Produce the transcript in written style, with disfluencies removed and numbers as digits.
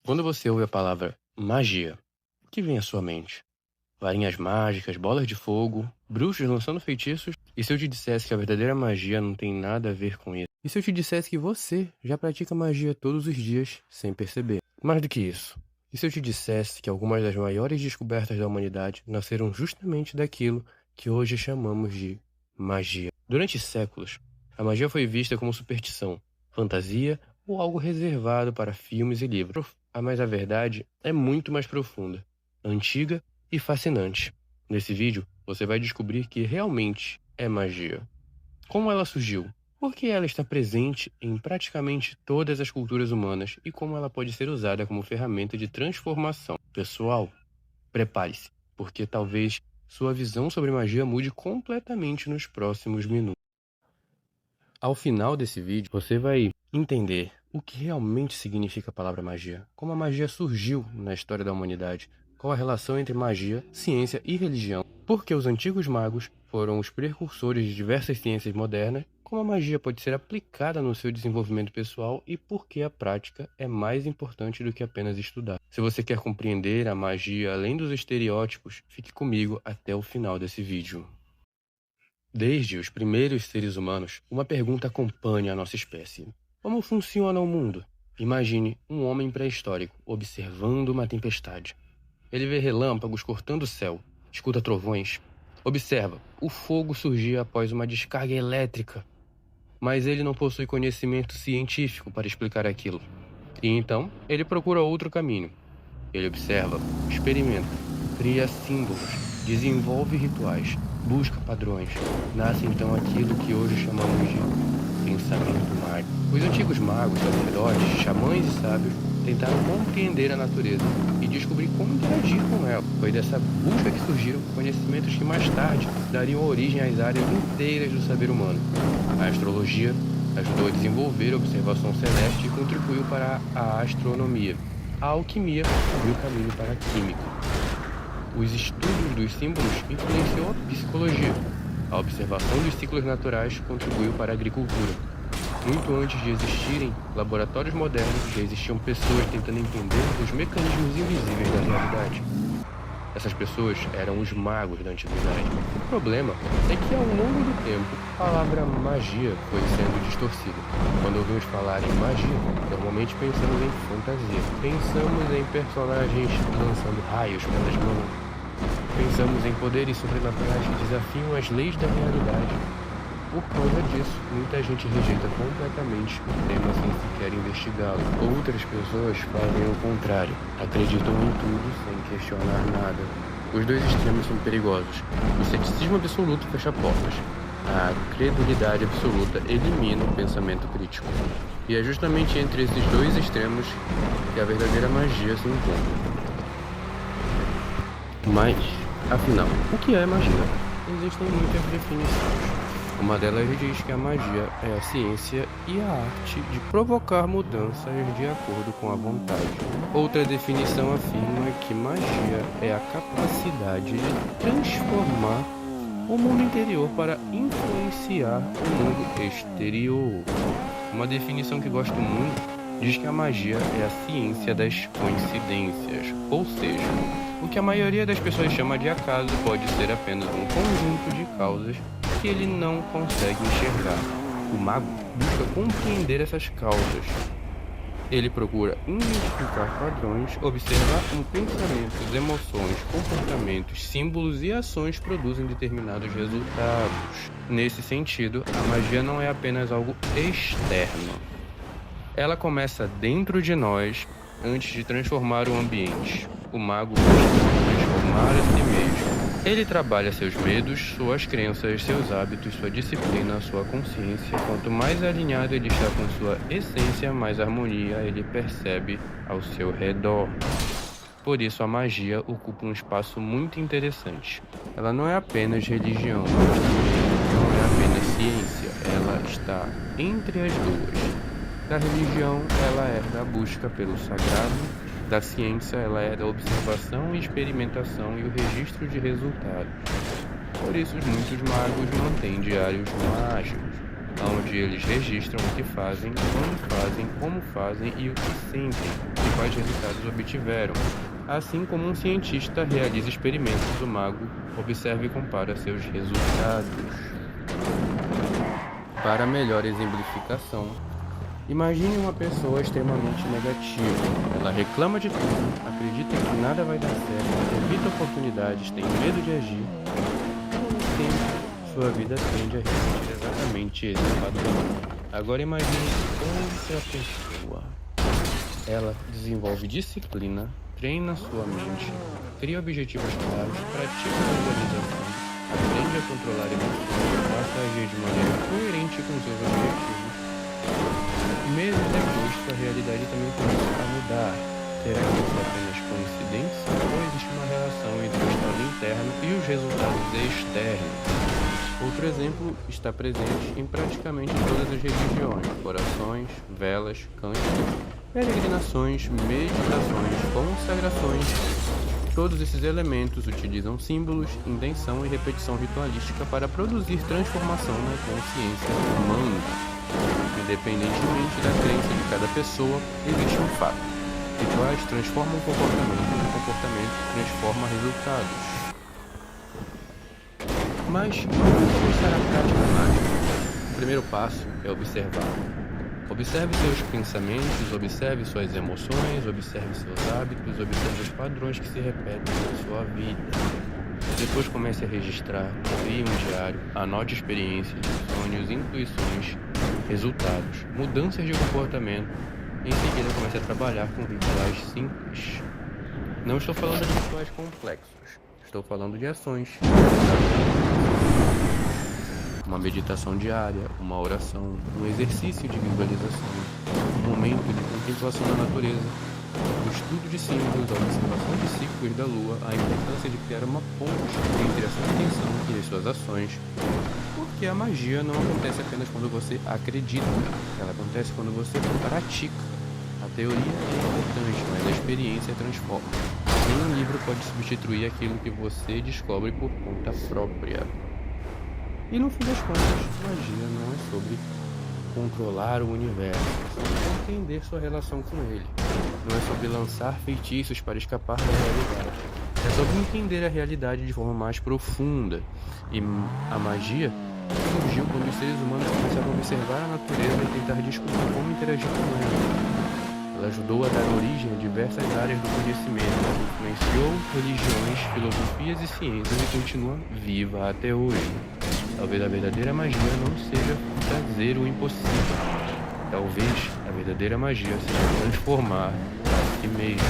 Quando você ouve a palavra magia, o que vem à sua mente? Varinhas mágicas, bolas de fogo, bruxos lançando feitiços? E se eu te dissesse que a verdadeira magia não tem nada a ver com isso? E se eu te dissesse que você já pratica magia todos os dias sem perceber? Mais do que isso, e se eu te dissesse que algumas das maiores descobertas da humanidade nasceram justamente daquilo que hoje chamamos de magia? Durante séculos, a magia foi vista como superstição, fantasia ou algo reservado para filmes e livros. Mas a verdade é muito mais profunda, antiga e fascinante. Nesse vídeo, você vai descobrir que realmente é magia. Como ela surgiu? Por que ela está presente em praticamente todas as culturas humanas e como ela pode ser usada como ferramenta de transformação? Pessoal, prepare-se, porque talvez sua visão sobre magia mude completamente nos próximos minutos. Ao final desse vídeo, você vai entender o que realmente significa a palavra magia, como a magia surgiu na história da humanidade, qual a relação entre magia, ciência e religião, por que os antigos magos foram os precursores de diversas ciências modernas, como a magia pode ser aplicada no seu desenvolvimento pessoal e por que a prática é mais importante do que apenas estudar. Se você quer compreender a magia além dos estereótipos, fique comigo até o final desse vídeo. Desde os primeiros seres humanos, uma pergunta acompanha a nossa espécie. Como funciona o mundo? Imagine um homem pré-histórico observando uma tempestade. Ele vê relâmpagos cortando o céu, escuta trovões. Observa, o fogo surgir após uma descarga elétrica. Mas ele não possui conhecimento científico para explicar aquilo. E então, ele procura outro caminho. Ele observa, experimenta, cria símbolos, desenvolve rituais, busca padrões. Nasce então aquilo que hoje chamamos de pensamento mágico. Os antigos magos, sacerdotes, xamãs e sábios tentaram compreender a natureza e descobrir como interagir com ela. Foi dessa busca que surgiram conhecimentos que mais tarde dariam origem às áreas inteiras do saber humano. A astrologia ajudou a desenvolver a observação celeste e contribuiu para a astronomia. A alquimia abriu caminho para a química. Os estudos dos símbolos influenciou a psicologia. A observação dos ciclos naturais contribuiu para a agricultura. Muito antes de existirem laboratórios modernos, já existiam pessoas tentando entender os mecanismos invisíveis da realidade. Essas pessoas eram os magos da antiguidade. O problema é que ao longo do tempo, a palavra magia foi sendo distorcida. Quando ouvimos falar em magia, normalmente pensamos em fantasia. Pensamos em personagens lançando raios pelas mãos. Pensamos em poderes sobrenaturais que desafiam as leis da realidade. Por causa disso, muita gente rejeita completamente o tema sem sequer investigá-lo. Outras pessoas fazem o contrário, acreditam em tudo sem questionar nada. Os dois extremos são perigosos. O ceticismo absoluto fecha portas. A credulidade absoluta elimina o pensamento crítico. E é justamente entre esses dois extremos que a verdadeira magia se encontra. Mas, afinal, o que é magia? Existem muitas definições. Uma delas diz que a magia é a ciência e a arte de provocar mudanças de acordo com a vontade. Outra definição afirma que magia é a capacidade de transformar o mundo interior para influenciar o mundo exterior. Uma definição que gosto muito diz que a magia é a ciência das coincidências, ou seja, o que a maioria das pessoas chama de acaso pode ser apenas um conjunto de causas que ele não consegue enxergar. O mago busca compreender essas causas. Ele procura identificar padrões, observar como pensamentos, emoções, comportamentos, símbolos e ações produzem determinados resultados. Nesse sentido, a magia não é apenas algo externo. Ela começa dentro de nós antes de transformar o ambiente. O mago busca transformar a si mesmo. Ele trabalha seus medos, suas crenças, seus hábitos, sua disciplina, sua consciência. Quanto mais alinhado ele está com sua essência, mais harmonia ele percebe ao seu redor. Por isso a magia ocupa um espaço muito interessante. Ela não é apenas religião, mas também não é apenas ciência. Ela está entre as duas. Da religião, ela é da busca pelo sagrado. Da ciência, ela é da observação e experimentação e o registro de resultados. Por isso, muitos magos mantêm diários mágicos, onde eles registram o que fazem, quando fazem, como fazem e o que sentem, quais resultados obtiveram. Assim como um cientista realiza experimentos, o mago observa e compara seus resultados. Para melhor exemplificação, imagine uma pessoa extremamente negativa. Ela reclama de tudo, acredita que nada vai dar certo, evita oportunidades, tem medo de agir. Com o tempo, sua vida tende a repetir exatamente esse padrão. Agora imagine outra pessoa. Ela desenvolve disciplina, treina sua mente, cria objetivos claros, pratica visualização, aprende a controlar emoções, passa a agir de maneira coerente com seus objetivos. Mesmo depois, sua realidade também começa a mudar. Será que isso é apenas coincidência ou existe uma relação entre o estado interno e os resultados externos? Outro exemplo está presente em praticamente todas as religiões: orações, velas, cânticos, peregrinações, meditações, consagrações. Todos esses elementos utilizam símbolos, intenção e repetição ritualística para produzir transformação na consciência humana. Independentemente da crença de cada pessoa, existe um fato: rituais transformam comportamento e o comportamento transforma resultados. Mas como começar a prática mágica? O primeiro passo é observar. Observe seus pensamentos, observe suas emoções, observe seus hábitos, observe os padrões que se repetem na sua vida. Depois comece a registrar, crie um diário, anote experiências, sonhos, intuições, resultados, mudanças de comportamento. Em seguida comece a trabalhar com rituais simples. Não estou falando de rituais complexos, estou falando de ações. Uma meditação diária, uma oração, um exercício de visualização, um momento de contemplação da natureza, o estudo de símbolos, a observação de ciclos da lua, a importância de criar uma ponte entre a sua intenção e as suas ações, porque a magia não acontece apenas quando você acredita, ela acontece quando você pratica. A teoria é importante, mas a experiência transforma. Nenhum livro pode substituir aquilo que você descobre por conta própria. E no fim das contas, magia não é sobre controlar o universo, é sobre entender sua relação com ele. Não é sobre lançar feitiços para escapar da realidade. É sobre entender a realidade de forma mais profunda. E a magia surgiu quando os seres humanos começaram a observar a natureza e tentar descobrir como interagir com ela. Ela ajudou a dar origem a diversas áreas do conhecimento, influenciou religiões, filosofias e ciências e continua viva até hoje. Talvez a verdadeira magia não seja fazer o impossível. Talvez a verdadeira magia seja transformar a si mesmo.